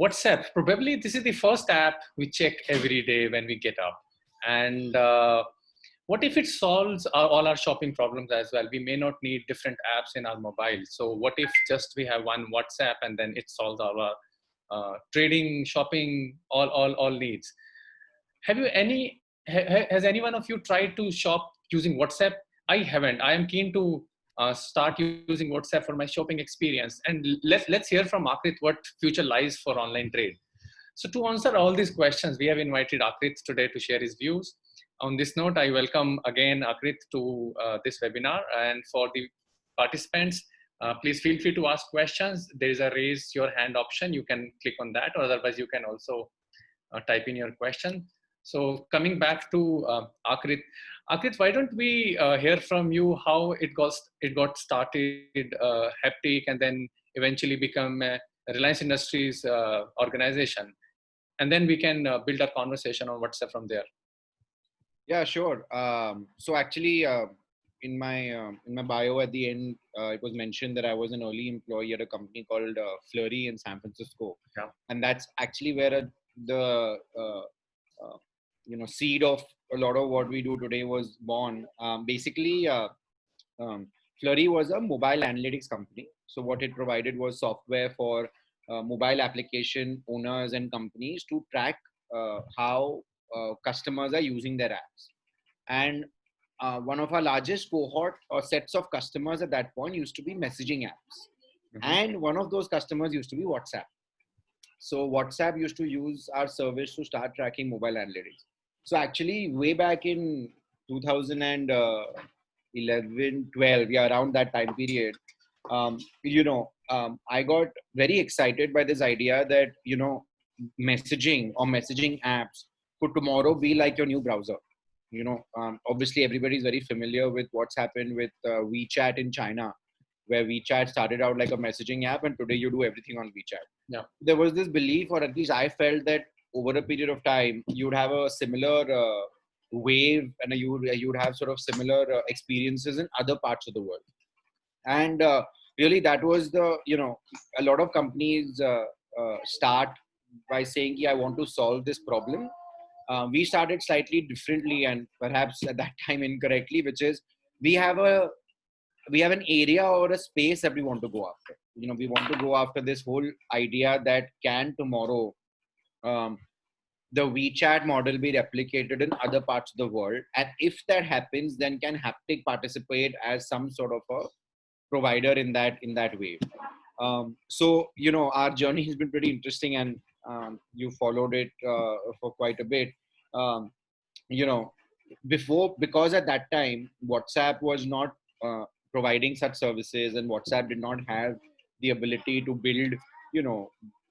WhatsApp, probably this is the first app we check every day when we get up. And what if it solves all our shopping problems as well? We may not need different apps in our mobile. So what if just we have one WhatsApp and then it solves our trading, shopping, all needs? Have you has any one of you tried to shop using WhatsApp? I haven't. I am keen to start using WhatsApp for my shopping experience. And let's hear from Akrit what future lies for online trade. So to answer all these questions, we have invited Akrit today to share his views. On this note, I welcome again Akrit to this webinar. And for the participants, please feel free to ask questions. There is a raise your hand option. You can click on that, or otherwise you can also type in your question. So coming back to Akrit, Akrit, why don't we hear from you how it got started, Haptik, and then eventually become a Reliance Industries organization, and then we can build a conversation on WhatsApp from there. Yeah, sure. So actually, in my bio at the end, it was mentioned that I was an early employee at a company called Flurry in San Francisco, Yeah. and that's actually where the seed of a lot of what we do today was born. Basically, Flurry was a mobile analytics company. So what it provided was software for mobile application owners and companies to track how customers are using their apps. And one of our largest cohort or sets of customers at that point used to be messaging apps. And one of those customers used to be WhatsApp. So WhatsApp used to use our service to start tracking mobile analytics. So actually, way back in 2011, 12, yeah, around that time period, I got very excited by this idea that, messaging or messaging apps could tomorrow be like your new browser. Obviously, everybody is very familiar with what's happened with WeChat in China, where WeChat started out like a messaging app, and today you do everything on WeChat. Yeah. There was this belief, or at least I felt that over a period of time, you'd have a similar wave, and you'd have sort of similar experiences in other parts of the world. And really, that was a lot of companies start by saying, yeah, I want to solve this problem. We started slightly differently, and perhaps at that time incorrectly, which is we have an area or a space that we want to go after. We want to go after this whole idea that can tomorrow the WeChat model be replicated in other parts of the world, and if that happens, then can Haptik participate as some sort of a provider in that wave. So our journey has been pretty interesting, and you followed it for quite a bit. um, because at that time WhatsApp was not providing such services, and WhatsApp did not have the ability to build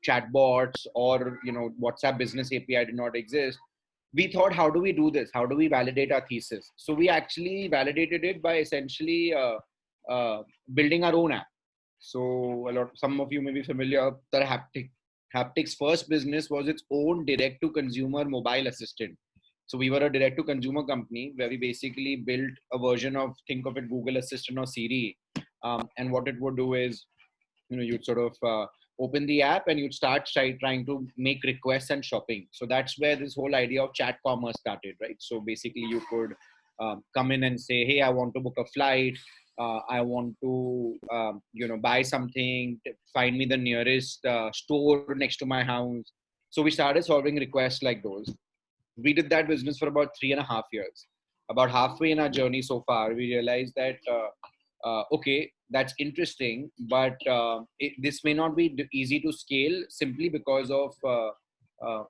chatbots, or WhatsApp business API did not exist. We thought, how do we do this? How do we validate our thesis? So we actually validated it by essentially building our own app. So some of you may be familiar that Haptik's first business was its own direct to consumer mobile assistant. So we were a direct to consumer company where we basically built a version of, think of it, Google Assistant or Siri. And what it would do is, you'd sort of open the app and you'd start trying to make requests and shopping. So that's where this whole idea of chat commerce started, right? So basically you could come in and say, hey, I want to book a flight. I want to, buy something, find me the nearest store next to my house. So we started solving requests like those. We did that business for about 3.5 years. About halfway in our journey so far, we realized that, okay, that's interesting, but this may not be easy to scale simply because of, how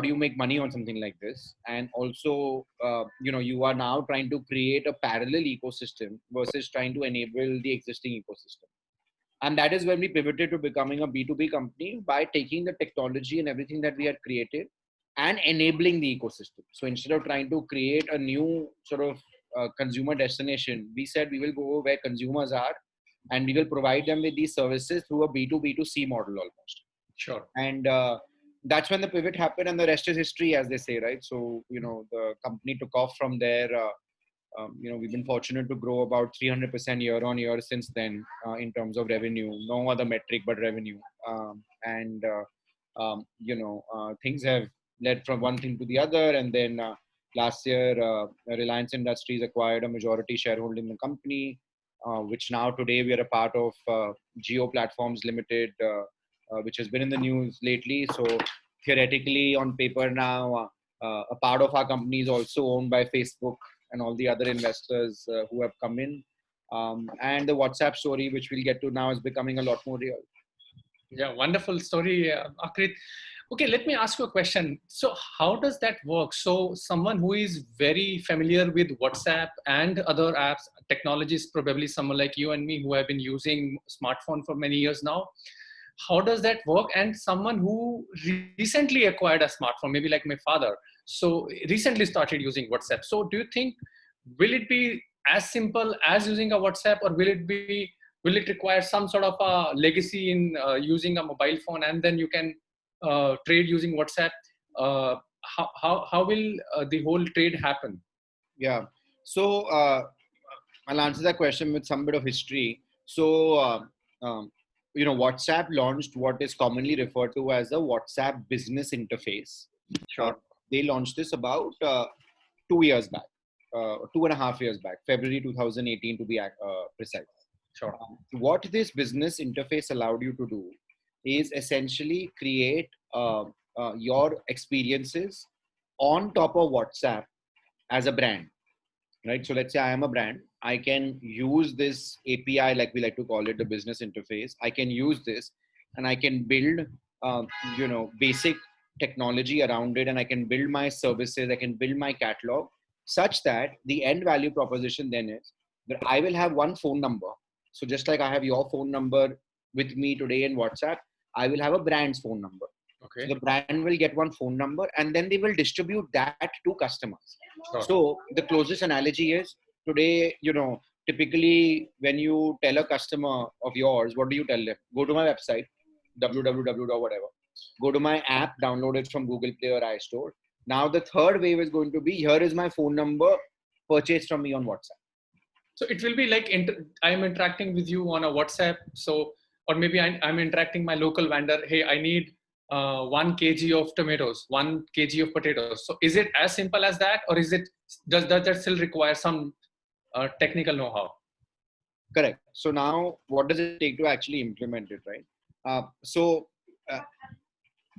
do you make money on something like this? And also, you are now trying to create a parallel ecosystem versus trying to enable the existing ecosystem. And that is when we pivoted to becoming a B2B company by taking the technology and everything that we had created and enabling the ecosystem. So instead of trying to create a new sort of consumer destination, we said we will go where consumers are, and we will provide them with these services through a B2B2C model almost. Sure. And that's when the pivot happened, and the rest is history, as they say, right? So, the company took off from there. We've been fortunate to grow about 300% year on year since then in terms of revenue. No other metric but revenue. And things have led from one thing to the other. And then last year, Reliance Industries acquired a majority shareholding in the company, which now today we are a part of Geo Platforms Limited, which has been in the news lately. So theoretically, on paper now, a part of our company is also owned by Facebook and all the other investors who have come in. And the WhatsApp story, which we'll get to now, is becoming a lot more real. Yeah, wonderful story, Akrit. Okay, let me ask you a question. So, how does that work? So, someone who is very familiar with WhatsApp and other apps, technologies, probably someone like you and me who have been using smartphone for many years now, how does that work? And someone who recently acquired a smartphone, maybe like my father, so recently started using WhatsApp. So, do you think will it be as simple as using a WhatsApp, or will it require some sort of a legacy in using a mobile phone, and then you can trade using WhatsApp? How will the whole trade happen? Yeah. So I'll answer that question with some bit of history. So, WhatsApp launched what is commonly referred to as a WhatsApp business interface. Sure. They launched this about 2 years back, 2.5 years back, February 2018 to be precise. Sure. What this business interface allowed you to do is essentially create your experiences on top of WhatsApp as a brand, right? So let's say I am a brand. I can use this API, like we like to call it, the business interface. I can use this, and I can build, basic technology around it, and I can build my services. I can build my catalog such that the end value proposition then is that I will have one phone number. So just like I have your phone number with me today in WhatsApp, I will have a brand's phone number. Okay. So the brand will get one phone number, and then they will distribute that to customers. Sure. So the closest analogy is today, typically when you tell a customer of yours, what do you tell them? Go to my website, www. whatever. Go to my app, download it from Google Play or iStore. Now the third wave is going to be, here is my phone number, purchase from me on WhatsApp. So it will be like I'm interacting with you on a WhatsApp. So, or maybe I'm interacting my local vendor. Hey, I need 1 kg of tomatoes, 1 kg of potatoes. So is it as simple as that, or does that still require some technical know-how? Correct. So now, what does it take to actually implement it, right? So,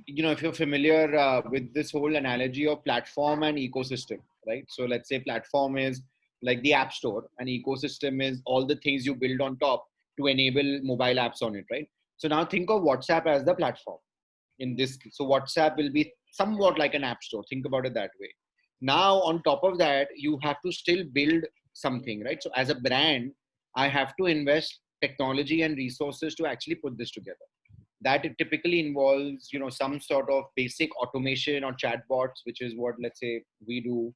if you're familiar with this whole analogy of platform and ecosystem, right? So let's say platform is like the app store, and ecosystem is all the things you build on top to enable mobile apps on it, right? So now think of WhatsApp as the platform in this. So WhatsApp will be somewhat like an app store. Think about it that way. Now, on top of that, you have to still build something, right? So as a brand, I have to invest technology and resources to actually put this together. That it typically involves, some sort of basic automation or chatbots, which is what, let's say, we do.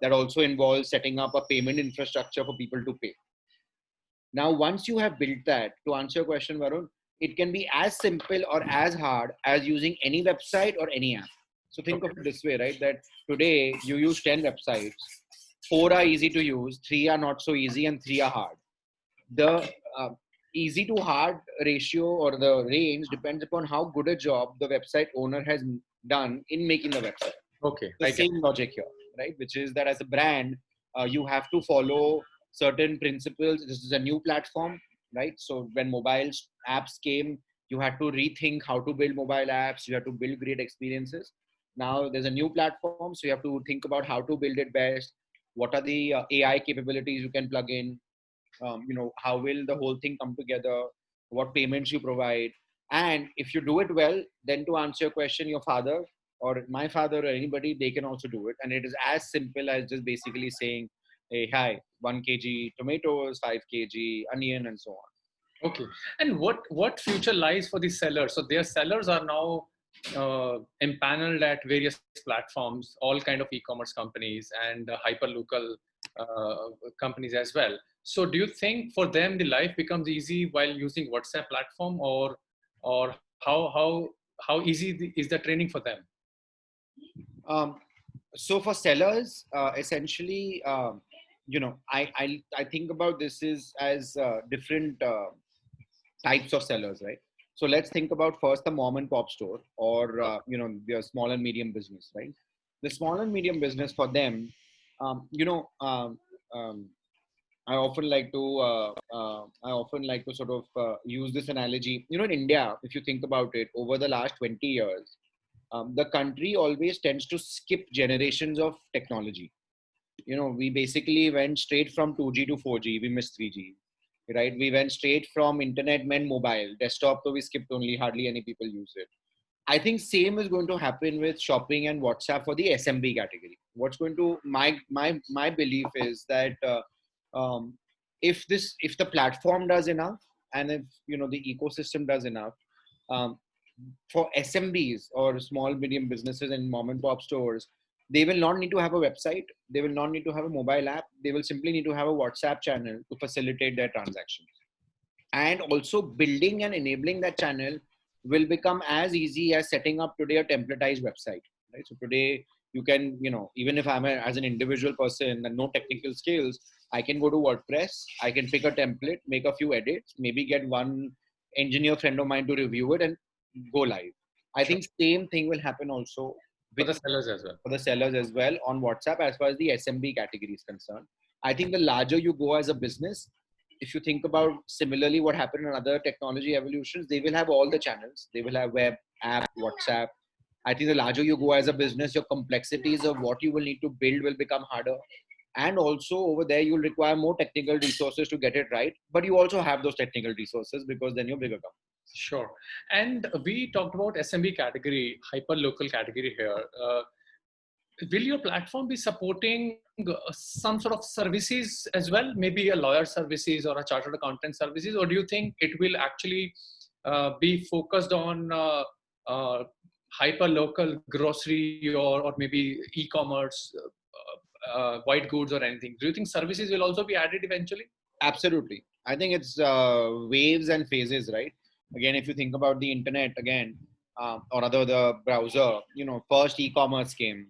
That also involves setting up a payment infrastructure for people to pay. Now, once you have built that, to answer your question, Varun, it can be as simple or as hard as using any website or any app. So think of it this way, right? That today you use 10 websites, 4 are easy to use, 3 are not so easy, and 3 are hard. The easy to hard ratio or the range depends upon how good a job the website owner has done in making the website. Okay. The same logic here, right? Which is that as a brand, you have to follow certain principles. This is a new platform, right? So when mobile apps came, you had to rethink how to build mobile apps. You have to build great experiences. Now there's a new platform, so you have to think about how to build it best. What are the AI capabilities you can plug in? How will the whole thing come together? What payments you provide? And if you do it well, then to answer your question, your father or my father or anybody, they can also do it. And it is as simple as just basically saying, hey, hi, 1 kg tomatoes, 5 kg onion, and so on. Okay. And what future lies for the sellers? So their sellers are now empaneled at various platforms, all kind of e-commerce companies and hyperlocal companies as well. So do you think for them the life becomes easy while using WhatsApp platform, or how easy is the training for them? So for sellers, essentially, I think about this as different types of sellers, right? So let's think about first the mom and pop store, or the small and medium business, right? The small and medium business, for them, um, you know, um, um, I often like to sort of use this analogy. In India, if you think about it, over the last 20 years, the country always tends to skip generations of technology. We basically went straight from 2G to 4G. We missed 3G, right? We went straight from internet, meant mobile, desktop, so we skipped, only hardly any people use it. I think same is going to happen with shopping and WhatsApp for the SMB category. What's going to my belief is that um, if the platform does enough, and if the ecosystem does enough, um, for SMBs or small medium businesses and mom and pop stores, they will not need to have a website. They will not need to have a mobile app. They will simply need to have a WhatsApp channel to facilitate their transactions. And also building and enabling that channel will become as easy as setting up today a templatized website, right? So today you can, even if as an individual person and no technical skills, I can go to WordPress, I can pick a template, make a few edits, maybe get one engineer friend of mine to review it and go live. I Sure. think same thing will happen also For with the sellers as well. for the sellers as well on WhatsApp as far as the SMB category is concerned. I think the larger you go as a business, if you think about similarly what happened in other technology evolutions, they will have all the channels. They will have web, app, WhatsApp. I think the larger you go as a business, your complexities of what you will need to build will become harder. And also over there, you'll require more technical resources to get it right. But you also have those technical resources because then you're bigger company. Sure. And we talked about SMB category, hyper local category here. Will your platform be supporting some sort of services as well, maybe a lawyer services or a chartered accountant services, or do you think it will actually be focused on hyper local grocery or maybe e-commerce, white goods or anything? Do you think services will also be added eventually? Absolutely. I think it's waves and phases, right? Again, if you think about the internet again, or rather the browser, first e-commerce came,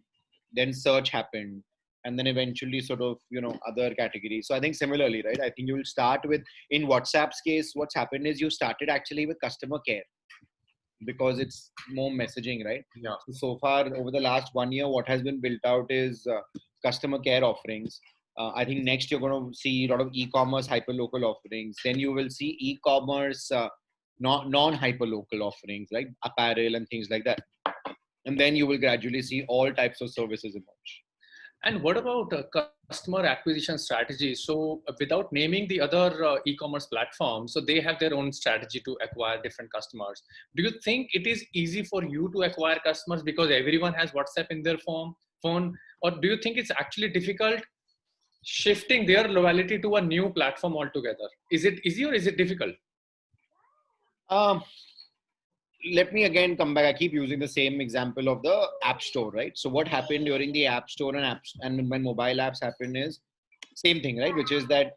then search happened, and then eventually sort of, other categories. So I think similarly, right? I think you will start with, in WhatsApp's case, what's happened is you started actually with customer care because it's more messaging, right? Yeah. So far, over the last 1 year, what has been built out is customer care offerings. I think next you're going to see a lot of e-commerce hyperlocal offerings. Then you will see e-commerce non-hyperlocal offerings like apparel and things like that. And then you will gradually see all types of services emerge. And what about customer acquisition strategy? So, without naming the other e-commerce platforms, so they have their own strategy to acquire different customers. Do you think it is easy for you to acquire customers because everyone has WhatsApp in their phone, or do you think it's actually difficult shifting their loyalty to a new platform altogether? Is it easy or is it difficult? Um, Let me again come back. I keep using the same example of the app store, right? So what happened during the app store and apps and when mobile apps happen is same thing, right? Which is that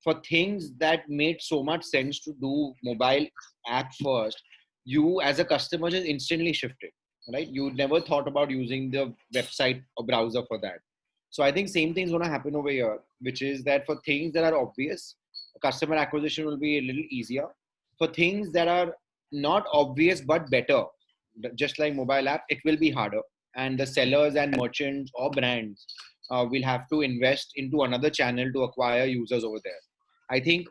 for things that made so much sense to do mobile app first, you as a customer just instantly shifted, right? You never thought about using the website or browser for that. So I think same thing is going to happen over here, which is that for things that are obvious, customer acquisition will be a little easier. For things that are not obvious but better, just like mobile app, it will be harder. And the sellers and merchants or brands will have to invest into another channel to acquire users over there. I think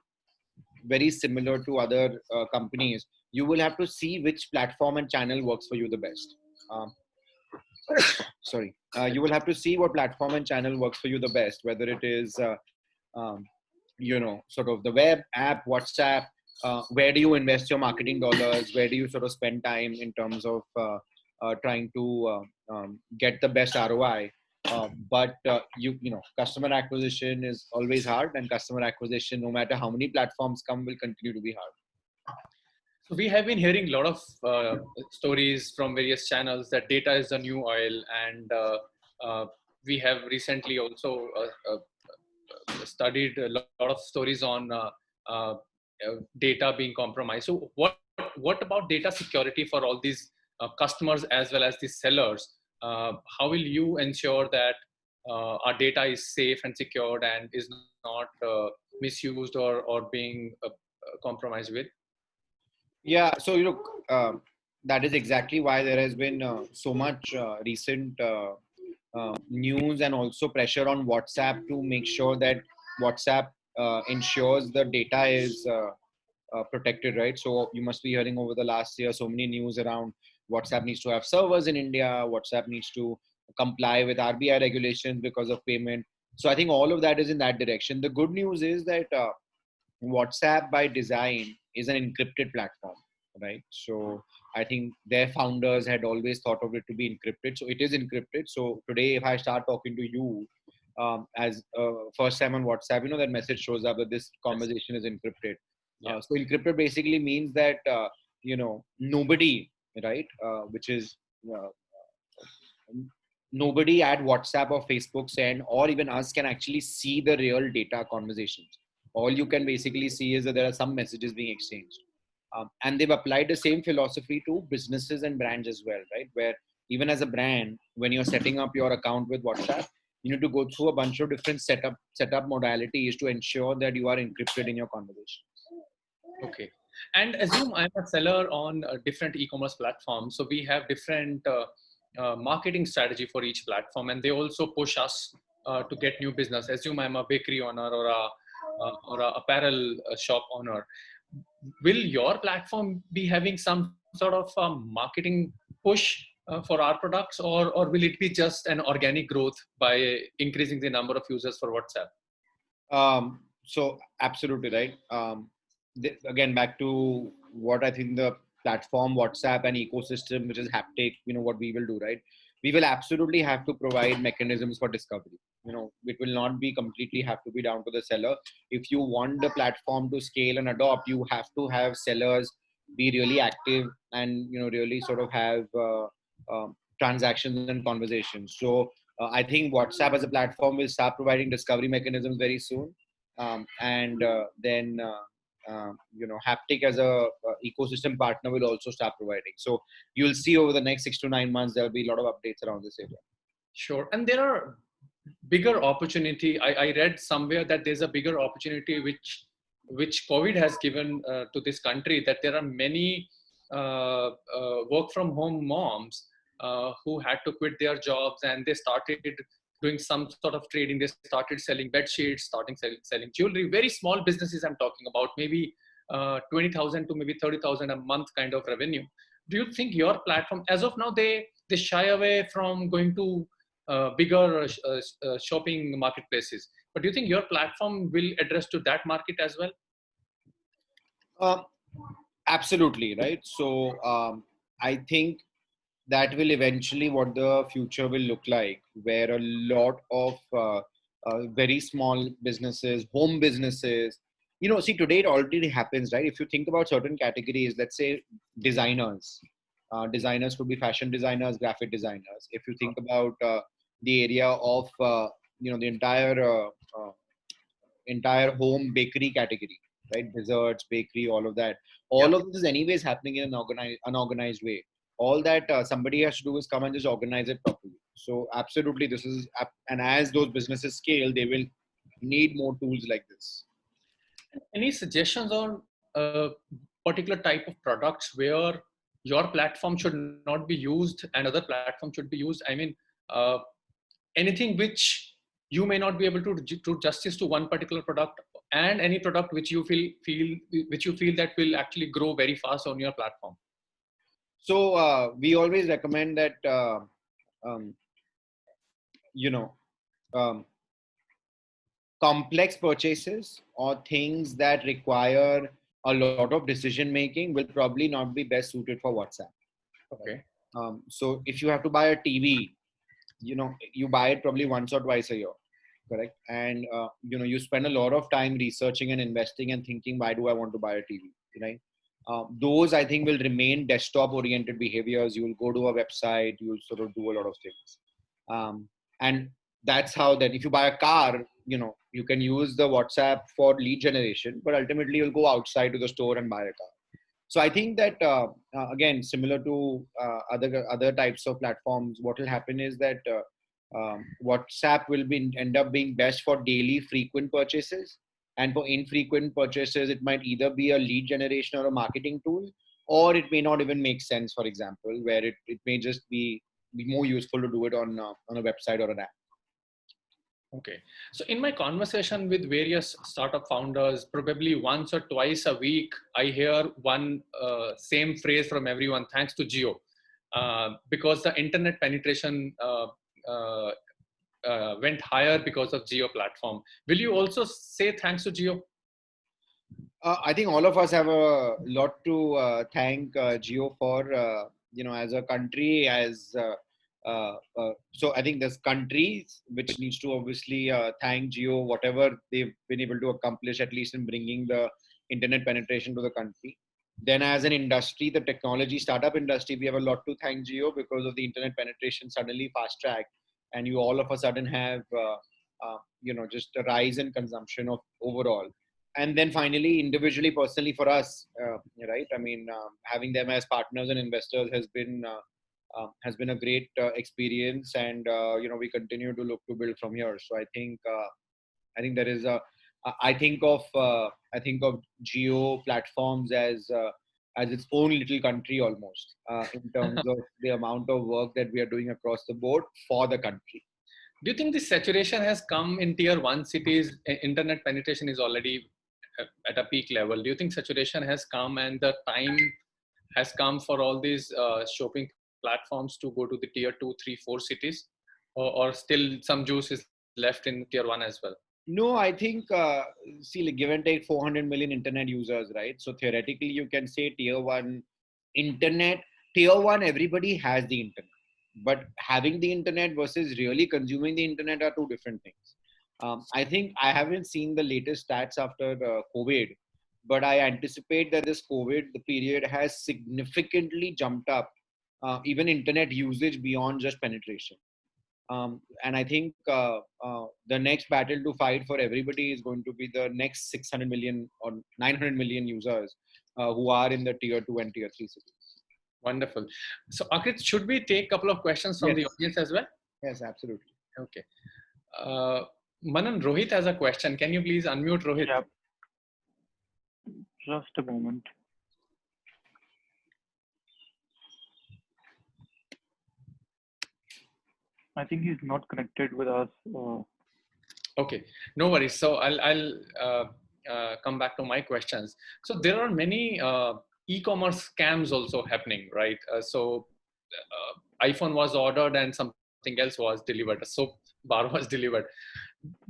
very similar to other companies, you will have to see which platform and channel works for you the best. Um, Sorry, you will have to see what platform and channel works for you the best, whether it is um, sort of the web app, WhatsApp. Where do you invest your marketing dollars? Where do you sort of spend time in terms of trying to get the best ROI? But customer acquisition is always hard, and customer acquisition, no matter how many platforms come, will continue to be hard. So we have been hearing a lot of stories from various channels that data is the new oil, and we have recently also studied a lot of stories on data being compromised. So what about data security for all these customers as well as the sellers? How will you ensure that our data is safe and secured and is not misused or being compromised with? Yeah, so that is exactly why there has been so much recent news and also pressure on WhatsApp to make sure that WhatsApp ensures the data is protected, right? So you must be hearing over the last year so many news around WhatsApp needs to have servers in India, WhatsApp needs to comply with RBI regulations because of payment. So I think all of that is in that direction. The good news is that WhatsApp by design is an encrypted platform, right? So I think their founders had always thought of it to be encrypted. So it is encrypted. So today, if I start talking to you as first time on WhatsApp, that message shows up that this Yes. conversation is encrypted. Yeah. So encrypted basically means that nobody, right, which is uh, nobody at WhatsApp or Facebook send or even us can actually see the real data conversations. All you can basically see is that there are some messages being exchanged. And they've applied the same philosophy to businesses and brands as well, right? Where even as a brand, when you're setting up your account with WhatsApp, you need to go through a bunch of different setup modalities to ensure that you are encrypted in your conversation. Okay. And assume I'm a seller on different e-commerce platforms. So we have different marketing strategy for each platform, and they also push us to get new business. Assume I'm a bakery owner or a apparel shop owner. Will your platform be having some sort of marketing push for our products, or will it be just an organic growth by increasing the number of users for WhatsApp? So absolutely right. Again, back to what I think the platform, WhatsApp, and ecosystem, which is Haptic. What we will do, right? We will absolutely have to provide mechanisms for discovery. It will not be completely have to be down to the seller. If you want the platform to scale and adopt, you have to have sellers be really active and really sort of have transactions and conversations. So I think WhatsApp as a platform will start providing discovery mechanisms very soon, and then Haptic as a ecosystem partner will also start providing. So you'll see over the next 6 to 9 months there'll be a lot of updates around this area. Sure. And there are bigger opportunity. I read somewhere that there's a bigger opportunity which COVID has given to this country, that there are many work from home moms who had to quit their jobs, and they started doing some sort of trading. They started selling bed sheets, starting selling jewelry, very small businesses I'm talking about, maybe 20,000 to maybe 30,000 a month kind of revenue. Do you think your platform, as of now, they shy away from going to bigger shopping marketplaces? But do you think your platform will address to that market as well? Um, Absolutely right. So I think that will eventually what the future will look like, where a lot of very small businesses, home businesses, see today it already happens, right? If you think about certain categories, let's say designers, designers could be fashion designers, graphic designers. If you think about the area of the entire home bakery category, right? Desserts, bakery, all of that. Yeah. All of this is anyways happening in an unorganized way. All that somebody has to do is come and just organize it properly. So absolutely, and as those businesses scale, they will need more tools like this. Any suggestions on a particular type of products where your platform should not be used and other platform should be used? I mean, uh, anything which you may not be able to do justice to one particular product, and any product which you feel that will actually grow very fast on your platform. So we always recommend that um, you know um, complex purchases or things that require a lot of decision making will probably not be best suited for WhatsApp. Right? Okay. So if you have to buy a TV, you buy it probably once or twice a year, correct? And you spend a lot of time researching and investing and thinking, why do I want to buy a TV, right? Those I think will remain desktop oriented behaviors. You will go to a website, you will sort of do a lot of things, and that's how that if you buy a car, you can use the WhatsApp for lead generation, but ultimately you'll go outside to the store and buy a car. So I think that again, similar to other types of platforms, what will happen is that WhatsApp will be end up being best for daily frequent purchases, and for infrequent purchases, it might either be a lead generation or a marketing tool, or it may not even make sense, for example, where it may just be more useful to do it on a website or an app. Okay. So in my conversation with various startup founders, probably once or twice a week, I hear one same phrase from everyone, thanks to Geo, because the internet penetration uh, went higher because of Geo platform. Will you also say thanks to Geo? I think all of us have a lot to thank Geo for, as a country, so I think there's countries which needs to obviously thank Geo, whatever they've been able to accomplish, at least in bringing the internet penetration to the country. Then as an industry, the technology startup industry, we have a lot to thank Geo because of the internet penetration suddenly fast track. And you all of a sudden have, just a rise in consumption of overall. And then finally, individually, personally for us, right? I mean, having them as partners and investors has been a great experience, and we continue to look to build from here. So I think there is a I think of Geo platforms as its own little country almost, in terms of the amount of work that we are doing across the board for the country. Do you think the saturation has come in tier one cities? Internet penetration is already at a peak level. Do you think saturation has come and the time has come for all these shopping platforms to go to the tier 2, 3, 4 cities, or still some juice is left in tier 1 as well? No, I think, see, like, give and take 400 million internet users, right? So theoretically, you can say internet, tier one, everybody has the internet. But having the internet versus really consuming the internet are two different things. I think I haven't seen the latest stats after COVID, but I anticipate that this COVID, the period has significantly jumped up even internet usage beyond just penetration. And I think the next battle to fight for everybody is going to be the next 600 million or 900 million users who are in the tier 2 and tier 3 cities. Wonderful. So, Akrit, should we take a couple of questions from the audience as well? Yes, absolutely. Okay. Manan, Rohit has a question. Can you please unmute Rohit? Yeah. Just a moment. I think he's not connected with us. Okay, no worries. So I'll come back to my questions. So there are many e-commerce scams also happening, right? So iPhone was ordered and something else was delivered. So bar was delivered.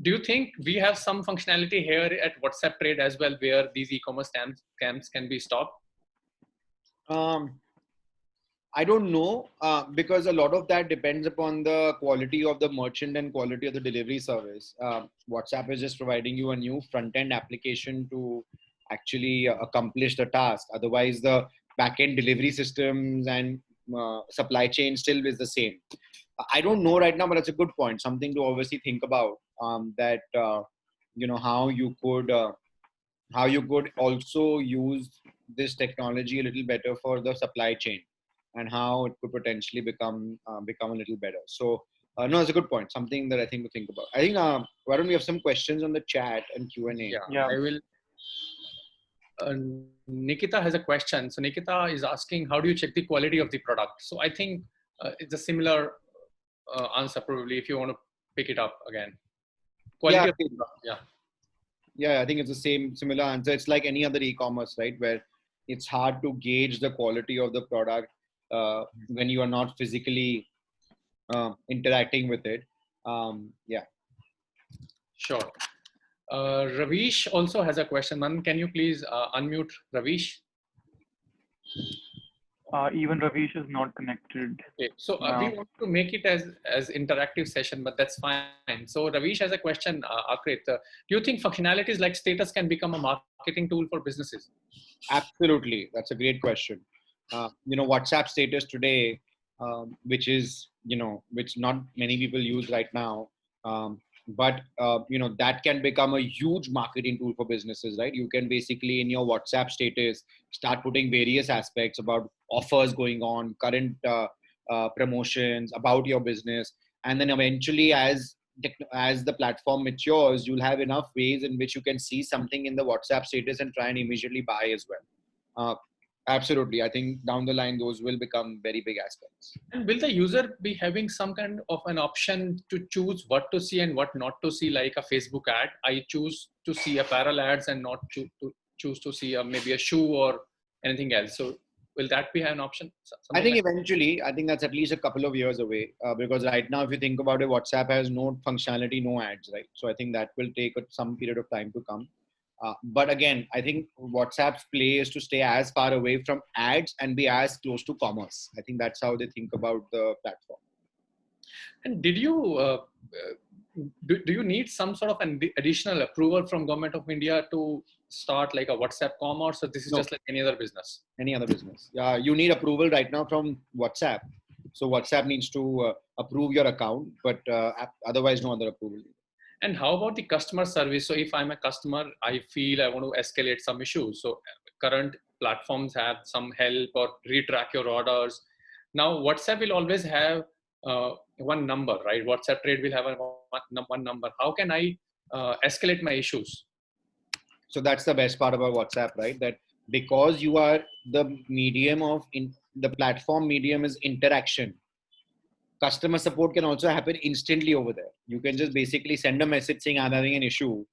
Do you think we have some functionality here at WhatsApp Trade as well, where these e-commerce scams can be stopped? I don't know, because a lot of that depends upon the quality of the merchant and quality of the delivery service. WhatsApp is just providing you a new front-end application to actually accomplish the task. Otherwise, the back-end delivery systems and supply chain still is the same. I don't know right now, but that's a good point. Something to obviously think about. That how you could also use this technology a little better for the supply chain, and how it could potentially become a little better. So no, it's a good point. Something that I think to think about. I think why don't we have some questions on the chat and Q&A? Yeah. I will. Nikita has a question. So Nikita is asking, how do you check the quality of the product? So I think it's a similar answer probably, if you want to pick it up again. Quality of the product, yeah, I think it's the same similar answer. It's like any other e-commerce, right, where it's hard to gauge the quality of the product when you are not physically interacting with it. Yeah. Sure. Ravish also has a question. Man, can you please unmute Ravish? Even Ravish is not connected. Okay. So we want to make it as interactive session, but that's fine. So Ravish has a question, Akrit. Do you think functionalities like status can become a marketing tool for businesses? Absolutely. That's a great question. WhatsApp status today, which not many people use right now. But that can become a huge marketing tool for businesses, right? You can basically in your WhatsApp status start putting various aspects about offers going on, current promotions, about your business, and then eventually as the platform matures, you'll have enough ways in which you can see something in the WhatsApp status and try and immediately buy as well. Absolutely. I think down the line, those will become very big aspects. And will the user be having some kind of an option to choose what to see and what not to see, like a Facebook ad? I choose to see apparel ads and not to choose to see maybe a shoe or anything else. So will that be an option? I Something think like eventually, I think that's at least a couple of years away because right now, if you think about it, WhatsApp has no functionality, no ads, right? So I think that will take some period of time to come. But again, I think WhatsApp's play is to stay as far away from ads and be as close to commerce. I think that's how they think about the platform. And did you do you need some sort of an additional approval from Government of India to start like a WhatsApp commerce, or this is No. just like any other business? Any other business. Yeah, you need approval right now from WhatsApp. So WhatsApp needs to approve your account, but otherwise no other approval. And how about the customer service? So if I'm a customer, I feel I want to escalate some issues. So current platforms have some help or retrack your orders. Now WhatsApp will always have one number, right? WhatsApp Trade will have one number. How can I escalate my issues? So that's the best part about WhatsApp, right? That because you are the medium of the platform medium is interaction. Customer support can also happen instantly over there. You can just basically send a message saying I'm having an issue,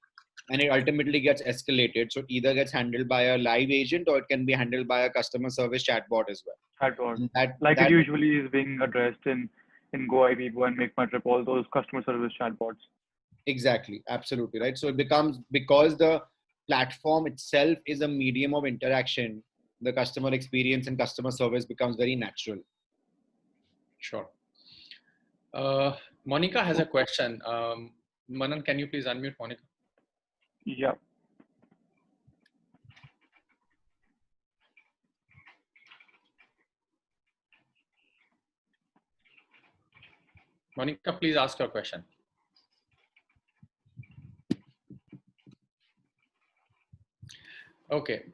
and it ultimately gets escalated. So either gets handled by a live agent or it can be handled by a customer service chatbot as well. Chatbot. And that Like that it usually is being addressed in GoIBibo and Make My Trip, all those customer service chatbots. exactly, absolutely right. So it becomes because the platform itself is a medium of interaction. The customer experience and customer service becomes very natural. Sure. Monica has a question. Manan, can you please unmute Monica? Yeah. Monica, please ask your question. Okay.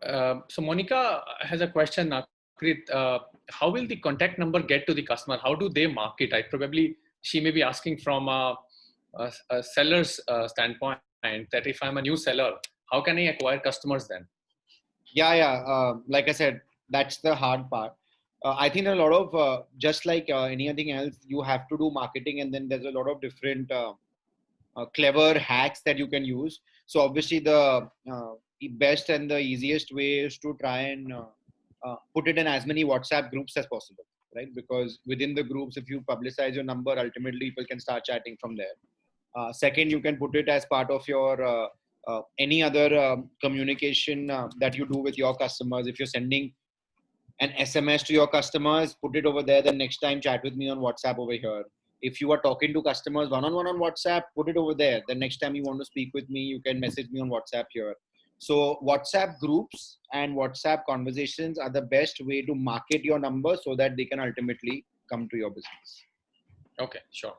So Monica has a question. How will the contact number get to the customer? How do they mark it? She may be asking from a seller's standpoint that if I'm a new seller, how can I acquire customers then? Yeah. Like I said, that's the hard part. I think a lot of just like anything else, you have to do marketing, and then there's a lot of different clever hacks that you can use. So obviously, the best and the easiest way is to try and put it in as many WhatsApp groups as possible, right? Because within the groups, if you publicize your number, ultimately people can start chatting from there. Second, you can put it as part of your any other communication that you do with your customers. If you're sending an SMS to your customers, put it over there. Then next time, chat with me on WhatsApp over here. If you are talking to customers one-on-one on WhatsApp, put it over there. The next time you want to speak with me, you can message me on WhatsApp here. So WhatsApp groups and WhatsApp conversations are the best way to market your number so that they can ultimately come to your business. Okay, sure.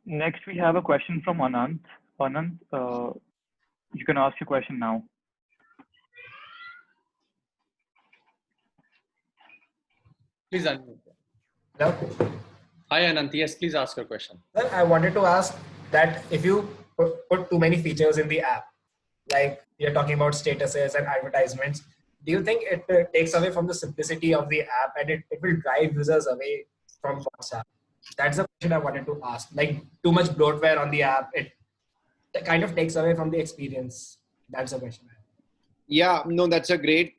Next, we have a question from Anant. Anant, you can ask your question now. Please unmute. Hello. Hi Anant. Yes, please ask your question. Well, I wanted to ask that if you put too many features in the app, like you're talking about statuses and advertisements, do you think it takes away from the simplicity of the app and it will drive users away from WhatsApp? That's the question I wanted to ask. Like too much bloatware on the app, it kind of takes away from the experience. That's the question. Yeah, no, that's a great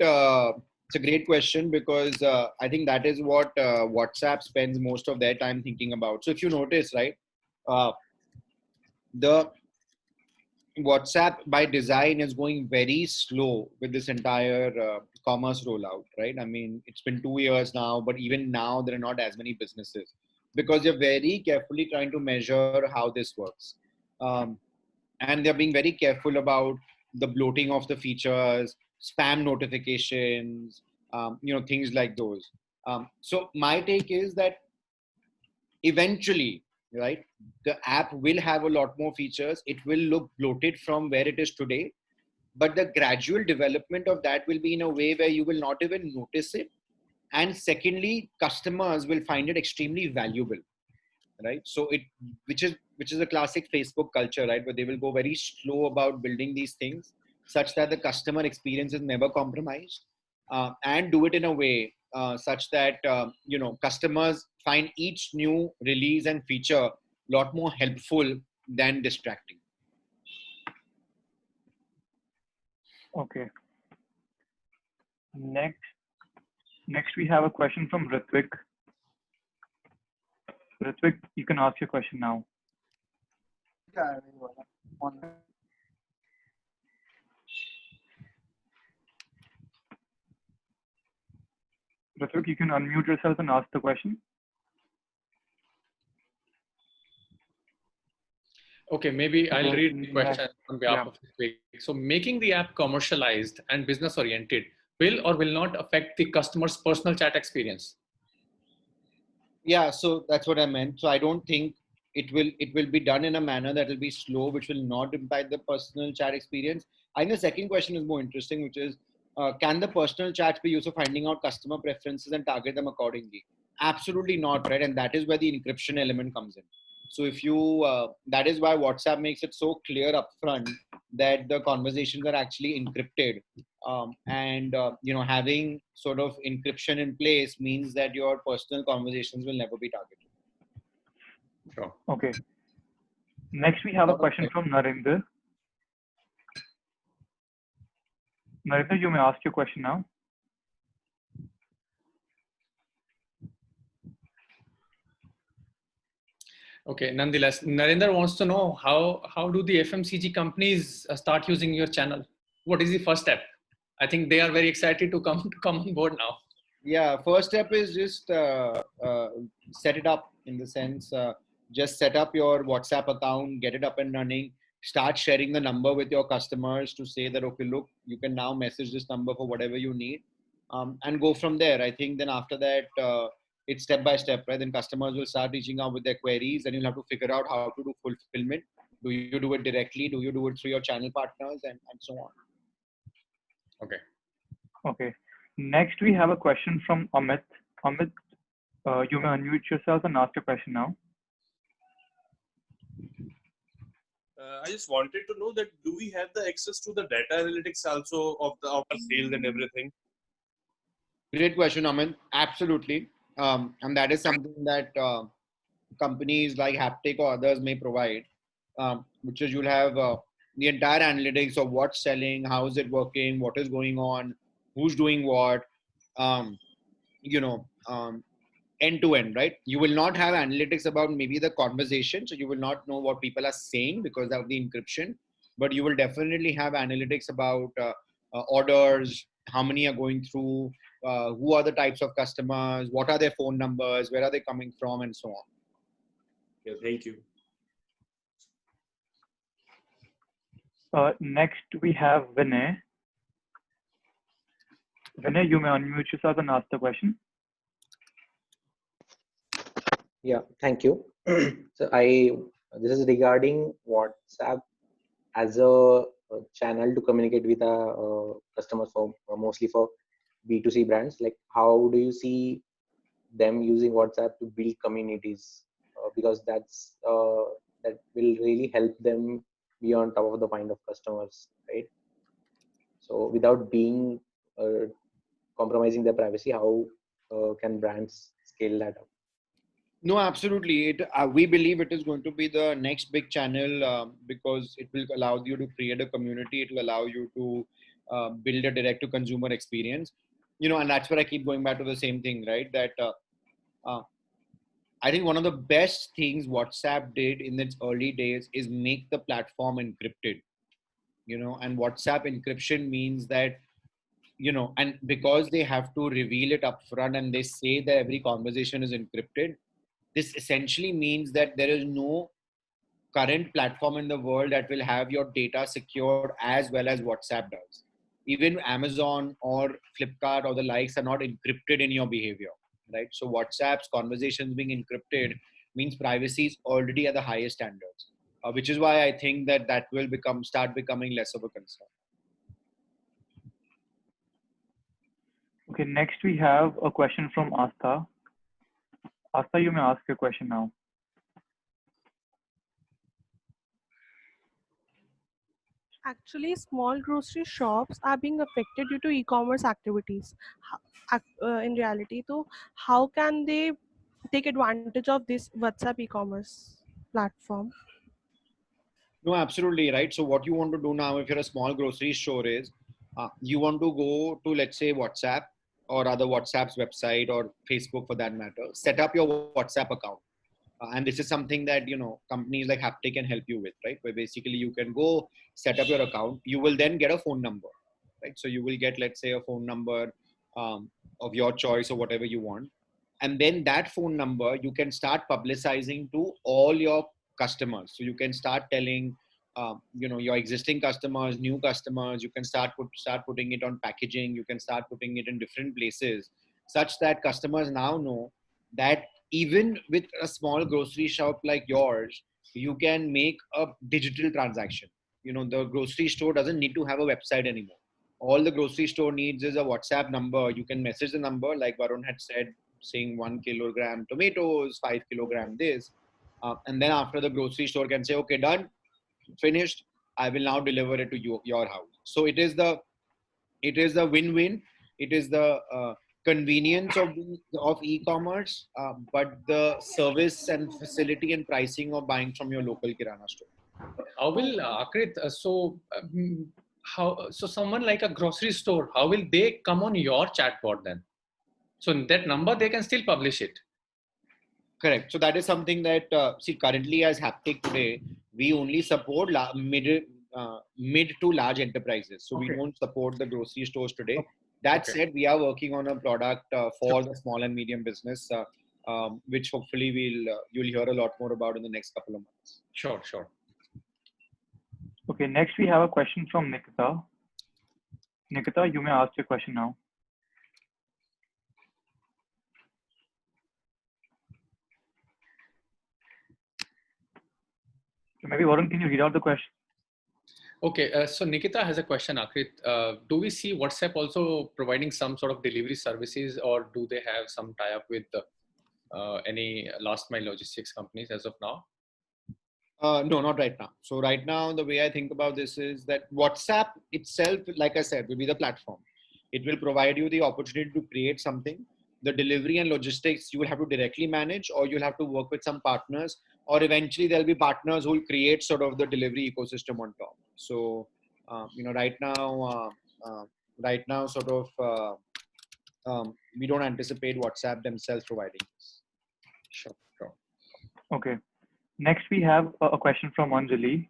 it's a great question because I think that is what WhatsApp spends most of their time thinking about. So if you notice, right, the WhatsApp by design is going very slow with this entire commerce rollout, right? I mean, it's been 2 years now, but even now there are not as many businesses because they're very carefully trying to measure how this works. And they're being very careful about the bloating of the features, spam notifications, things like those. So my take is that eventually, right, the app will have a lot more features. It will look bloated from where it is today, but the gradual development of that will be in a way where you will not even notice it. And secondly, customers will find it extremely valuable, right? So which is a classic Facebook culture, right, where they will go very slow about building these things such that the customer experience is never compromised. and do it in a way such that customers find each new release and feature a lot more helpful than distracting. Okay. Next we have a question from Ritvik. Ritvik, you can ask your question now. Yeah, on Ritvik, you can unmute yourself and ask the question. Okay, maybe I'll Okay, read the question on behalf yeah. of Ritvik. So making the app commercialized and business oriented will or will not affect the customer's personal chat experience? Yeah, so that's what I meant. So I don't think it will be done in a manner that will be slow, which will not impact the personal chat experience. I think the second question is more interesting, which is, can the personal chats be used for finding out customer preferences and target them accordingly? Absolutely not, right? And that is where the encryption element comes in. So if you, that is why WhatsApp makes it so clear upfront that the conversations are actually encrypted. Having sort of encryption in place means that your personal conversations will never be targeted. Sure. Okay. Next, we have a question from Narendra. Narendra, you may ask your question now. Okay, nonetheless, Narendra wants to know how do the FMCG companies start using your channel? What is the first step? I think they are very excited to come on board now. Yeah, first step is just set it up, in the sense, just set up your WhatsApp account, get it up and running, start sharing the number with your customers to say that, okay, look, you can now message this number for whatever you need, and go from there. I think then after that, it's step by step, right? Then customers will start reaching out with their queries, and you'll have to figure out how to do fulfillment. Do you do it directly? Do you do it through your channel partners, and so on? Okay. Okay. Next, we have a question from Amit. Amit, you may unmute yourself and ask your question now. I just wanted to know that do we have the access to the data analytics also of our sales and everything? Great question, Aman. Absolutely. And that is something that companies like Haptik or others may provide, which is you'll have the entire analytics of what's selling, how is it working, what is going on, who's doing what, end to end, right? You will not have analytics about maybe the conversation. So you will not know what people are saying because of the encryption, but you will definitely have analytics about orders, how many are going through, who are the types of customers, what are their phone numbers, where are they coming from, and so on. Yeah, thank you. Next, we have Vinay. Vinay, you may unmute yourself and ask the question. Yeah, thank you. So this is regarding WhatsApp as a channel to communicate with customers, for mostly for B2C brands. Like, how do you see them using WhatsApp to build communities? Because that will really help them be on top of the mind of customers, right? So without being compromising their privacy, how can brands scale that up? No, absolutely. We believe it is going to be the next big channel, because it will allow you to create a community. It will allow you to build a direct to consumer experience, and that's where I keep going back to the same thing, right? That I think one of the best things WhatsApp did in its early days is make the platform encrypted, and WhatsApp encryption means that, and because they have to reveal it upfront and they say that every conversation is encrypted, this essentially means that there is no current platform in the world that will have your data secured as well as WhatsApp does. Even Amazon or Flipkart or the likes are not encrypted in your behavior, right? So WhatsApp's conversations being encrypted means privacy is already at the highest standards, which is why I think that will start becoming less of a concern. Okay, next we have a question from Astha. Astha, you may ask your question now. Actually, small grocery shops are being affected due to e-commerce activities. In reality, so how can they take advantage of this WhatsApp e-commerce platform? No, absolutely right. So what you want to do now, if you're a small grocery store, is you want to go to, let's say, WhatsApp or other WhatsApp's website or Facebook for that matter. Set up your WhatsApp account, and this is something that companies like Haptik can help you with, right? Where basically you can go set up your account. You will then get a phone number, right? So you will get, let's say, a phone number of your choice or whatever you want, and then that phone number you can start publicizing to all your customers. So you can start telling your existing customers, new customers. You can start putting it on packaging. You can start putting it in different places, such that customers now know that even with a small grocery shop like yours, you can make a digital transaction. The grocery store doesn't need to have a website anymore. All the grocery store needs is a WhatsApp number. You can message the number, like Varun had said, saying 1 kilogram tomatoes, 5 kilogram this. And then after, the grocery store can say, okay, done, finished. I will now deliver it to your house. So it is the win-win. It is the convenience of e-commerce, but the service and facility and pricing of buying from your local kirana store. How will Akrit? So someone like a grocery store, how will they come on your chatbot then? So that number they can still publish it. Correct. So that is something that currently as Haptik today, we only support mid to large enterprises. So we Okay. don't support the grocery stores today. That Okay. said, we are working on a product for the small and medium business, which hopefully you'll hear a lot more about in the next couple of months. Sure, sure. Okay, next we have a question from Nikita. Nikita, you may ask your question now. So maybe Varun, can you read out the question? Okay, so Nikita has a question, Akrit. Do we see WhatsApp also providing some sort of delivery services, or do they have some tie-up with any last mile logistics companies as of now? No, not right now. So right now, the way I think about this is that WhatsApp itself, like I said, will be the platform. It will provide you the opportunity to create something. The delivery and logistics you will have to directly manage, or you'll have to work with some partners, or eventually there'll be partners who will create sort of the delivery ecosystem on top. So, right now, sort of, we don't anticipate WhatsApp themselves providing this. Sure, sure. Okay. Next we have a question from Anjali.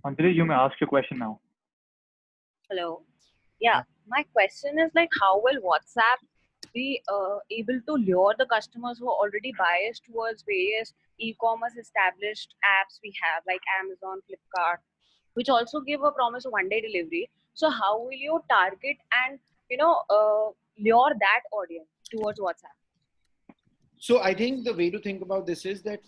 Anjali, you may ask your question now. Hello. Yeah, my question is like, how will WhatsApp be able to lure the customers who are already biased towards various e-commerce established apps we have, like Amazon, Flipkart, which also give a promise of one-day delivery. So how will you target and lure that audience towards WhatsApp? So I think the way to think about this is that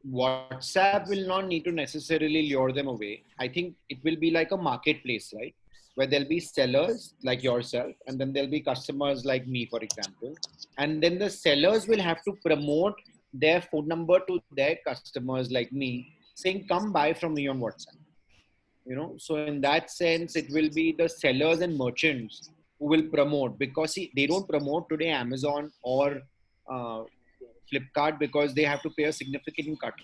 WhatsApp will not need to necessarily lure them away. I think it will be like a marketplace, right? Where there'll be sellers like yourself, and then there'll be customers like me, for example. And then the sellers will have to promote their phone number to their customers like me, saying, come buy from me on WhatsApp. So in that sense, it will be the sellers and merchants who will promote, because see, they don't promote today Amazon or Flipkart because they have to pay a significant cut,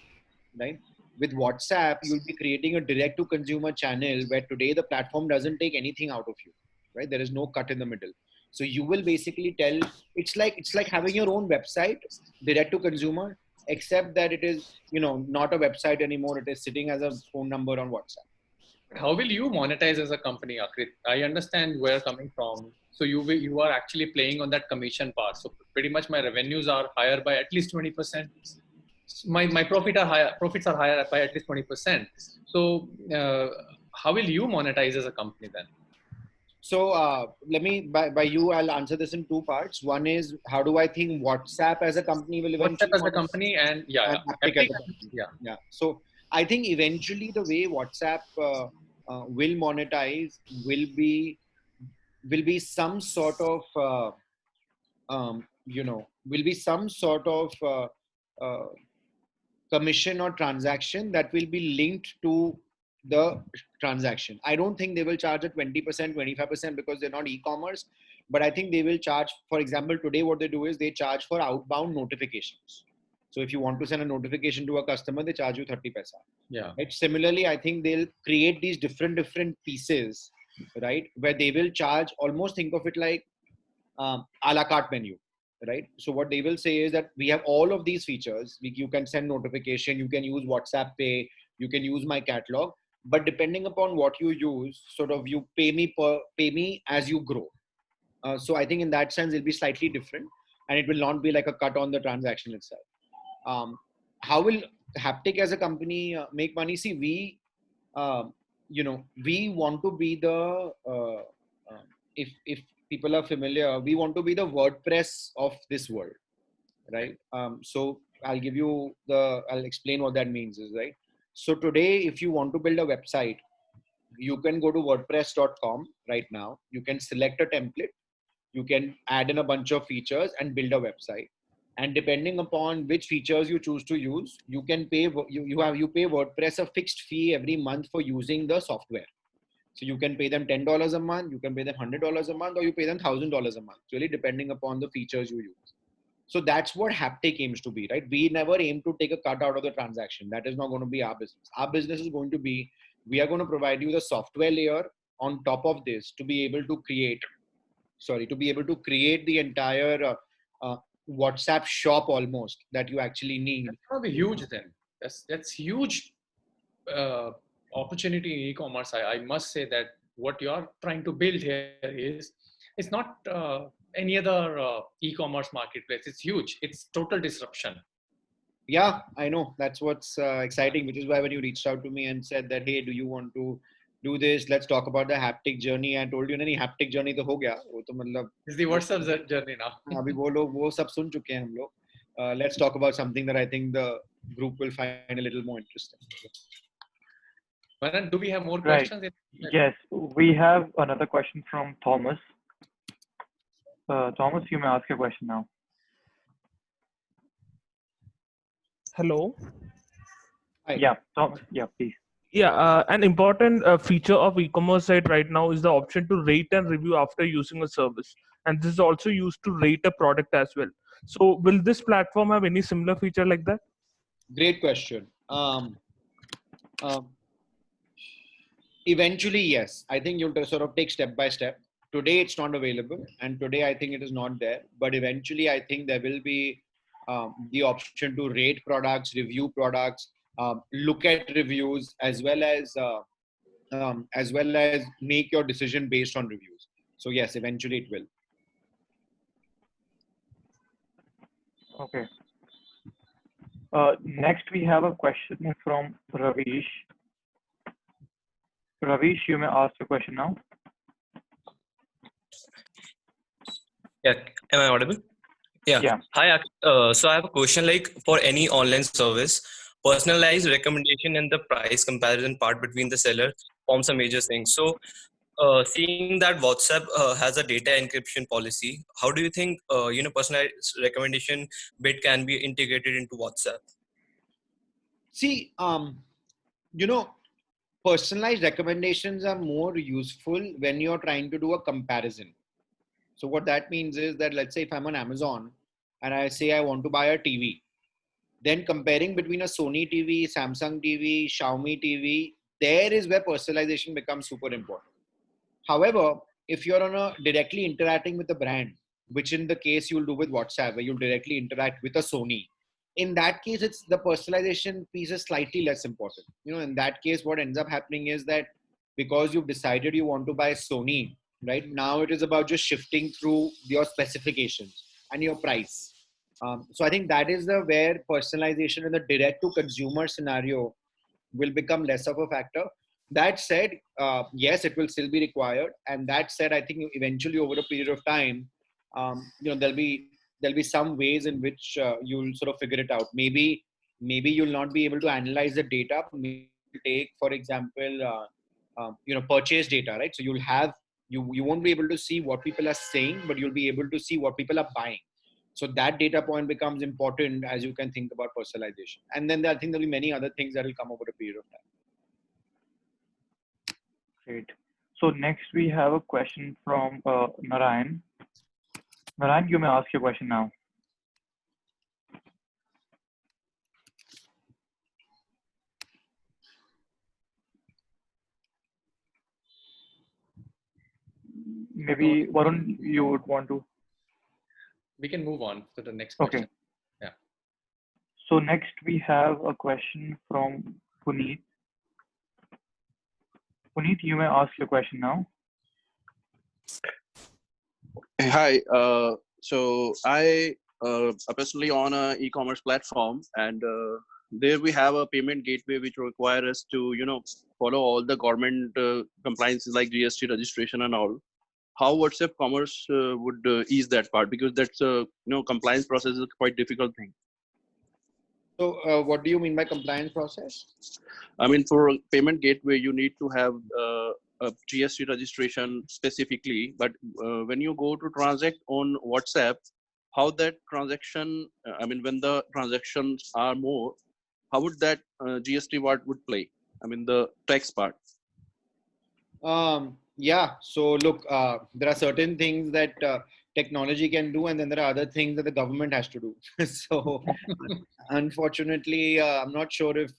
right? With WhatsApp, you'll be creating a direct to consumer channel where today the platform doesn't take anything out of you, right? There is no cut in the middle. So you will basically tell, it's like having your own website, direct to consumer, except that it is, not a website anymore. It is sitting as a phone number on WhatsApp. How will you monetize as a company, Akrit? I understand where you're coming from. So you are actually playing on that commission part. So pretty much my revenues are higher by at least 20%. My profits are higher by at least 20%. So how will you monetize as a company then? So let me, by you, I'll answer this in two parts. One is, how do I think WhatsApp as a company will eventually WhatsApp as a company, and Haptik as a company. Yeah. So I think eventually the way WhatsApp will monetize will be some sort of will be some sort of commission or transaction that will be linked to the transaction. I don't think they will charge a 20%, 25% because they're not e-commerce, but I think they will charge, for example, today what they do is they charge for outbound notifications. So if you want to send a notification to a customer, they charge you 30 paisa. Yeah. Right? Similarly, I think they'll create these different pieces, right? Where they will charge, almost think of it like a la carte menu, right? So what they will say is that we have all of these features. You can send notification, you can use WhatsApp Pay, you can use my catalog, but depending upon what you use, sort of you pay me as you grow. So I think in that sense, it'll be slightly different, and it will not be like a cut on the transaction itself. How will Haptik as a company make money? See, we want to be the if people are familiar, we want to be the WordPress of this world, right? So I'll explain what that means is, right? So today, if you want to build a website, you can go to wordpress.com right now. You can select a template, you can add in a bunch of features and build a website. And depending upon which features you choose to use, you can pay you pay WordPress a fixed fee every month for using the software. So you can pay them $10 a month, you can pay them $100 a month, or you pay them $1,000 a month, really depending upon the features you use. So that's what Haptik aims to be, right? We never aim to take a cut out of the transaction. That is not going to be our business. Our business is going to be, we are going to provide you the software layer on top of this to be able to create the entire WhatsApp shop almost that you actually need. That's going to be huge then. That's huge opportunity in e-commerce. I must say that what you're trying to build here is, it's not any other e-commerce marketplace. It's huge. It's total disruption. Yeah, I know. That's what's exciting, which is why when you reached out to me and said that, hey, do you want to do this? Let's talk about the Haptik journey. I told you, नहीं haptic journey तो हो गया. वो तो मतलब. It's the WhatsApp journey now. अभी वो लोग वो सब सुन चुके हैं हम लोग. Let's talk about something that I think the group will find a little more interesting. Manan, do we have more Right. questions? Yes, we have another question from Thomas. Thomas, you may ask your question now. Hello. Hi. Yeah, Thomas. Yeah, please. Yeah, an important feature of e-commerce site right now is the option to rate and review after using a service, and this is also used to rate a product as well. So, will this platform have any similar feature like that? Great question. Eventually, yes. I think you'll sort of take step by step. Today, it's not available, and today I think it is not there. But eventually, I think there will be the option to rate products, review products, look at reviews, as well as make your decision based on reviews. So yes, eventually it will. Okay. Next, we have a question from Ravish. Ravish, you may ask the question now. Yeah, am I audible? Yeah. Hi, so I have a question, like for any online service, personalized recommendation and the price comparison part between the seller forms a major thing. So seeing that WhatsApp has a data encryption policy, how do you think, personalized recommendation bit can be integrated into WhatsApp? See, personalized recommendations are more useful when you're trying to do a comparison. So what that means is that, let's say if I'm on Amazon and I say I want to buy a TV, then comparing between a Sony TV, Samsung TV, Xiaomi TV, there is where personalization becomes super important. However, if you're directly interacting with the brand, which in the case you'll do with WhatsApp, where you'll directly interact with a Sony, in that case, it's the personalization piece is slightly less important. In that case, what ends up happening is that because you've decided you want to buy Sony, right now it is about just shifting through your specifications and your price. So I think that is where personalization in the direct to consumer scenario will become less of a factor. That said, yes, it will still be required. And that said, I think eventually over a period of time, there'll be some ways in which you'll sort of figure it out. Maybe you'll not be able to analyze the data. Maybe take, for example, purchase data, right? So you won't be able to see what people are saying, but you'll be able to see what people are buying. So that data point becomes important as you can think about personalization. And then I think there'll be many other things that will come over a period of time. Great. So next we have a question from Narayan. Narayan, you may ask your question now. Maybe Varun, you would want to. We can move on to the next Okay. question. Yeah. So next we have a question from Puneet. Puneet, you may ask your question now. Hi. So I personally on a e-commerce platform, and there we have a payment gateway which require us to follow all the government compliances like GST registration and all. How WhatsApp Commerce would ease that part, because that's compliance process is a quite difficult thing. So what do you mean by compliance process? I mean, for payment gateway, you need to have a GST registration specifically, but when you go to transact on WhatsApp, how that transaction, I mean, when the transactions are more, how would that GST part would play? I mean, the tax part. Yeah. So look, there are certain things that technology can do, and then there are other things that the government has to do. So unfortunately, I'm not sure if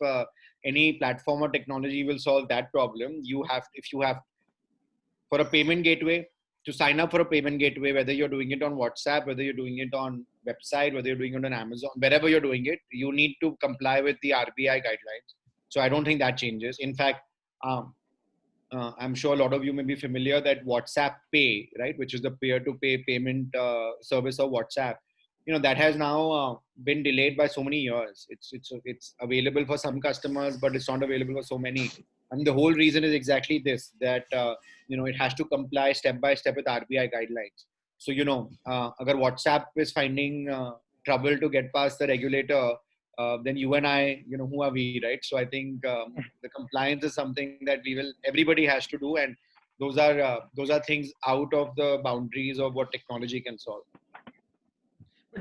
any platform or technology will solve that problem. If you have for a payment gateway, to sign up for a payment gateway, whether you're doing it on WhatsApp, whether you're doing it on website, whether you're doing it on Amazon, wherever you're doing it, you need to comply with the RBI guidelines. So I don't think that changes. In fact, I'm sure a lot of you may be familiar that WhatsApp Pay, right, which is the peer-to-pay payment service of WhatsApp, that has now been delayed by so many years. It's available for some customers, but it's not available for so many. And the whole reason is exactly this, that it has to comply step by step with RBI guidelines. So agar WhatsApp is finding trouble to get past the regulator, then you and I, who are we, right? So I think the compliance is something that everybody has to do, and those are things out of the boundaries of what technology can solve.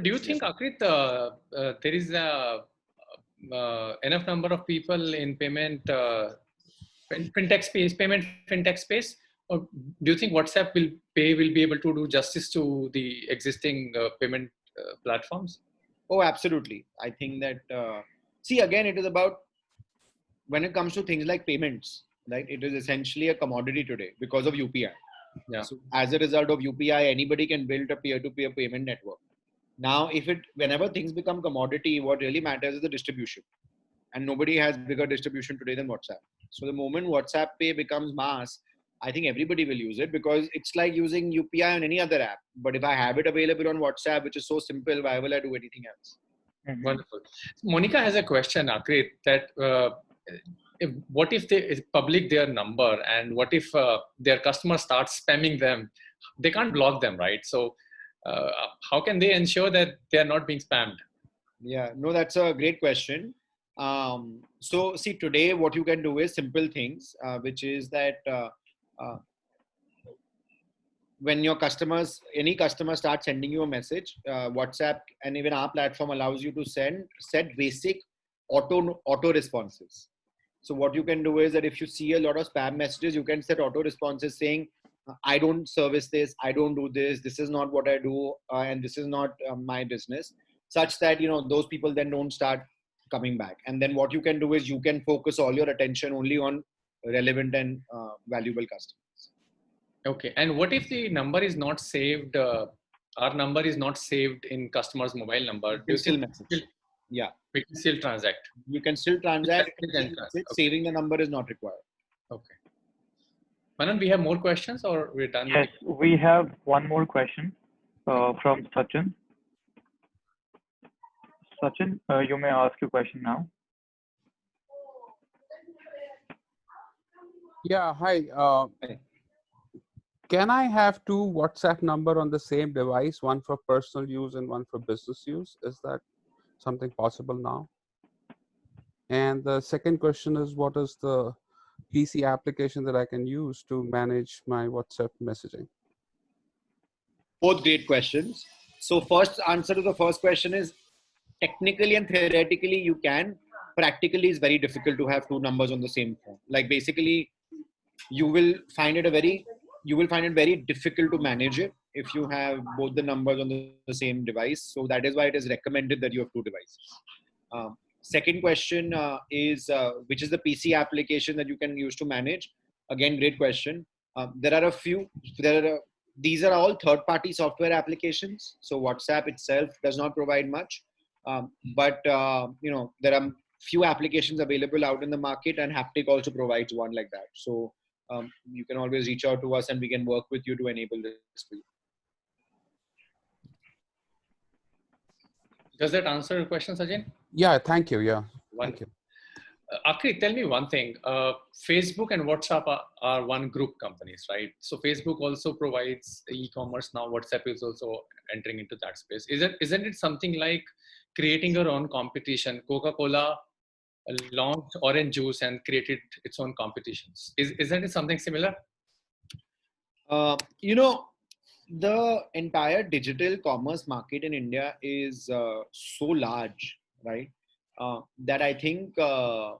Do you think, Akrit, there is enough number of people in payment fintech space, or do you think WhatsApp Pay will be able to do justice to the existing payment platforms? Oh, absolutely. I think that, see, again, it is about, when it comes to things like payments, right? It is essentially a commodity today because of UPI. Yeah. So as a result of UPI, anybody can build a peer-to-peer payment network. Now, whenever things become commodity, what really matters is the distribution. And nobody has bigger distribution today than WhatsApp. So the moment WhatsApp Pay becomes mass, I think everybody will use it, because it's like using UPI on any other app. But if I have it available on WhatsApp, which is so simple, why will I do anything else? Mm-hmm. Wonderful. Monica has a question, Akrit, that what if they public their number, and what if their customer starts spamming them? They can't block them, right? So how can they ensure that they are not being spammed? Yeah, no, that's a great question. So see, today what you can do is simple things, which is that when any customer starts sending you a message, WhatsApp and even our platform allows you to set basic auto responses. So what you can do is that if you see a lot of spam messages, you can set auto responses saying, I don't service this, I don't do this, this is not what I do, and this is not my business, such that those people then don't start coming back. And then what you can do is you can focus all your attention only on relevant and valuable customers. Okay. And what if the number is not saved? Our number is not saved in customer's mobile number. You can still message. Yeah. We can still transact. You can still transact. Saving the number is not required. Okay. Manan, we have more questions, or we're done? Yes, we have one more question from Sachin. Sachin, you may ask your question now. Yeah, hi. Can I have two WhatsApp number on the same device, one for personal use and one for business use? Is that something possible now? And the second question is, what is the PC application that I can use to manage my WhatsApp messaging? Both great questions. So first answer to the first question is, technically and theoretically you can. Practically it's very difficult to have two numbers on the same phone. Like basically you will find it very difficult to manage it if you have both the numbers on the same device. So that is why it is recommended that you have two devices. Second question is which is the PC application that you can use to manage? Again, great question. There are a few. These are all third-party software applications. So WhatsApp itself does not provide much, but there are few applications available out in the market, and Haptik also provides one like that. So you can always reach out to us, and we can work with you to enable this for you. Does that answer your question, Sajin? Yeah, thank you. Yeah, Thank you. Akrit, tell me one thing. Facebook and WhatsApp are one group companies, right? So Facebook also provides e-commerce now. WhatsApp is also entering into that space. Isn't it something like creating your own competition? Coca-Cola launched orange juice and created its own competitions. Isn't it something similar? The entire digital commerce market in India is so large, right? That I think, I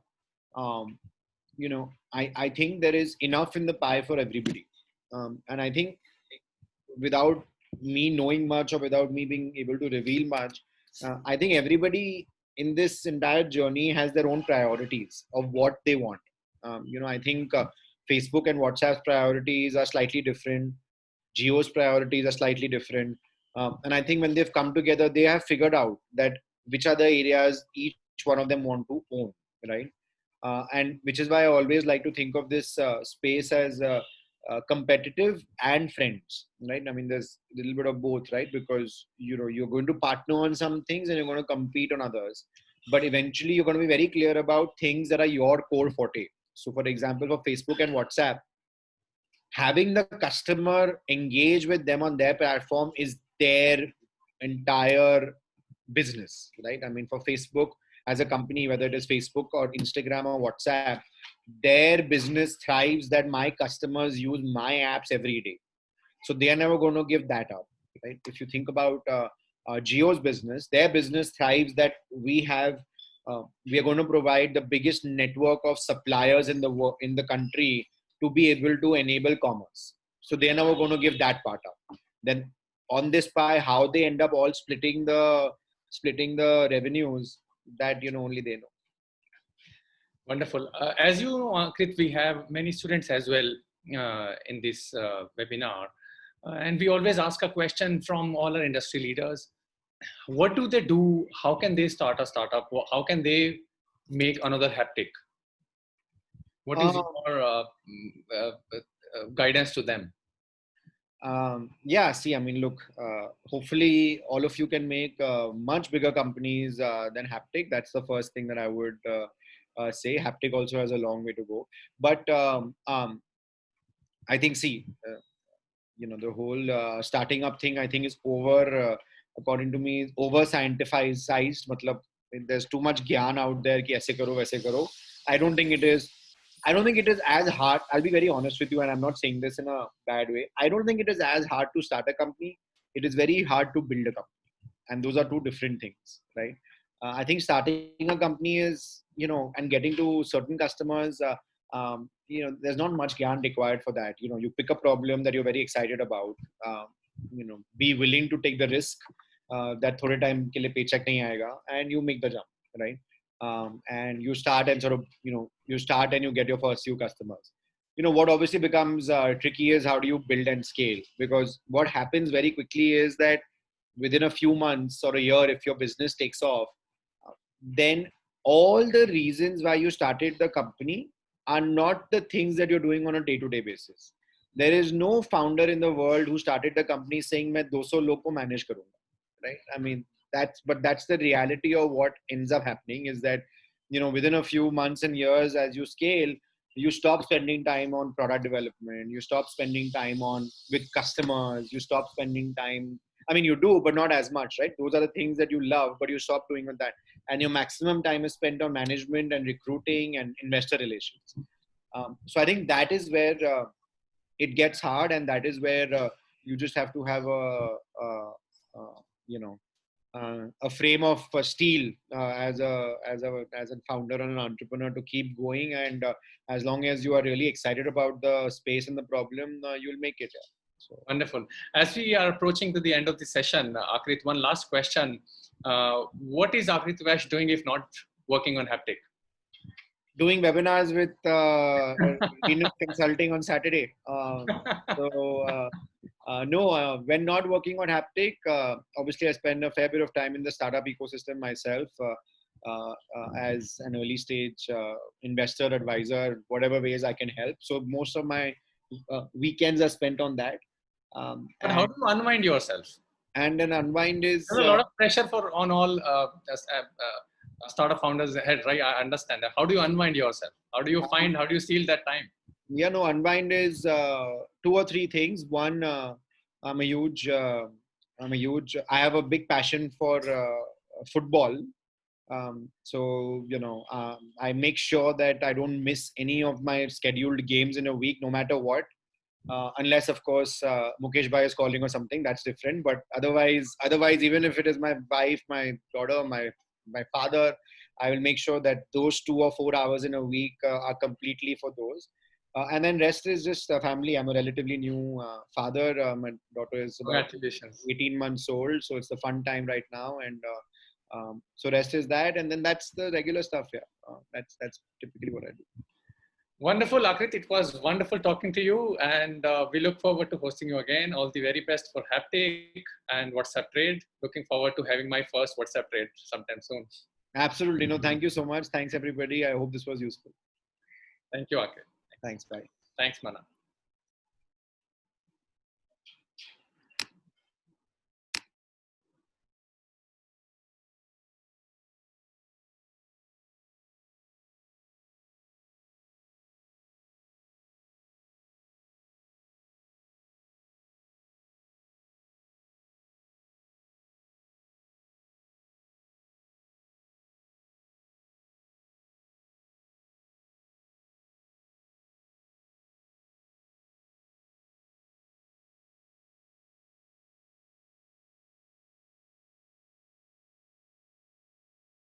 think there is enough in the pie for everybody. And I think without me knowing much or without me being able to reveal much, I think everybody in this entire journey has their own priorities of what they want. I think Facebook and WhatsApp's priorities are slightly different. Jio's priorities are slightly different. And I think when they've come together, they have figured out that which are the areas each one of them want to own, right? And which is why I always like to think of this space as competitive and friends, right? I mean, there's a little bit of both, right? Because you're going to partner on some things and you're going to compete on others, but eventually you're going to be very clear about things that are your core forte. So, for example, for Facebook and WhatsApp, having the customer engage with them on their platform is their entire business, right? I mean, for Facebook as a company, whether it is Facebook or Instagram or WhatsApp, their business thrives that my customers use my apps every day. So they are never going to give that up, right? If you think about Jio's business, their business thrives that we are going to provide the biggest network of suppliers in the country to be able to enable commerce. So they're never going to give that part up. Then on this pie, how they end up all splitting the revenues, that only they know. Wonderful. As you know, Krit, we have many students as well in this webinar. And we always ask a question from all our industry leaders. What do they do? How can they start a startup? How can they make another Haptik? What is your guidance to them? See, I mean, look, hopefully all of you can make much bigger companies than Haptik. That's the first thing that I would say. Haptik also has a long way to go. But I think, the whole starting up thing, I think is according to me, over scientificized. Matlab, there's too much gyan out there ki aise karo, waise karo. I don't think it is as hard. I'll be very honest with you, and I'm not saying this in a bad way. I don't think it is as hard to start a company. It is very hard to build a company. And those are two different things, right? I think starting a company is, and getting to certain customers, there's not much gyan required for that. You pick a problem that you're very excited about, be willing to take the risk that thode time ke liye paycheck nahi aayega, and you make the jump, right? And you start and you get your first few customers. What obviously becomes tricky is how do you build and scale? Because what happens very quickly is that within a few months or a year, if your business takes off, then all the reasons why you started the company are not the things that you're doing on a day-to-day basis. There is no founder in the world who started the company saying, "Main 200 log ko manage karunga," right? I mean, that's the reality of what ends up happening is that, within a few months and years, as you scale, you stop spending time on product development. You stop spending time with customers. You stop spending time. I mean, you do, but not as much, right? Those are the things that you love, but you stop doing with that. And your maximum time is spent on management and recruiting and investor relations. So I think that is where it gets hard, and that is where you just have to have a frame of steel as a founder and an entrepreneur to keep going. And as long as you are really excited about the space and the problem, you'll make it. Yeah. So wonderful. As we are approaching to the end of the session, Akrit, one last question. What is Akrit Vaish doing if not working on Haptik? Doing webinars with Linux Consulting on Saturday. When not working on Haptik, obviously I spend a fair bit of time in the startup ecosystem myself as an early stage investor, advisor, whatever ways I can help. So most of my weekends are spent on that. But how do you unwind yourself? And an unwind is... There's a lot of pressure on all startup founders' head, right? I understand that. How do you unwind yourself? How do you steal that time? Yeah, no, unwind is 2 or 3 things. One, I have a big passion for football. So, I make sure that I don't miss any of my scheduled games in a week, no matter what. Unless, of course, Mukesh Bhai is calling or something, that's different. But otherwise, even if it is my wife, my daughter, my father, I will make sure that those 2 or 4 hours in a week are completely for those. And then rest is just family. I'm a relatively new father. My daughter is about 18 months old. So it's a fun time right now. And so rest is that. And then that's the regular stuff. Yeah, that's typically what I do. Wonderful, Akrit. It was wonderful talking to you. And we look forward to hosting you again. All the very best for Haptik and WhatsApp Trade. Looking forward to having my first WhatsApp Trade sometime soon. Absolutely. No, thank you so much. Thanks, everybody. I hope this was useful. Thank you, Akrit. Thanks. Bye. Thanks, Mana.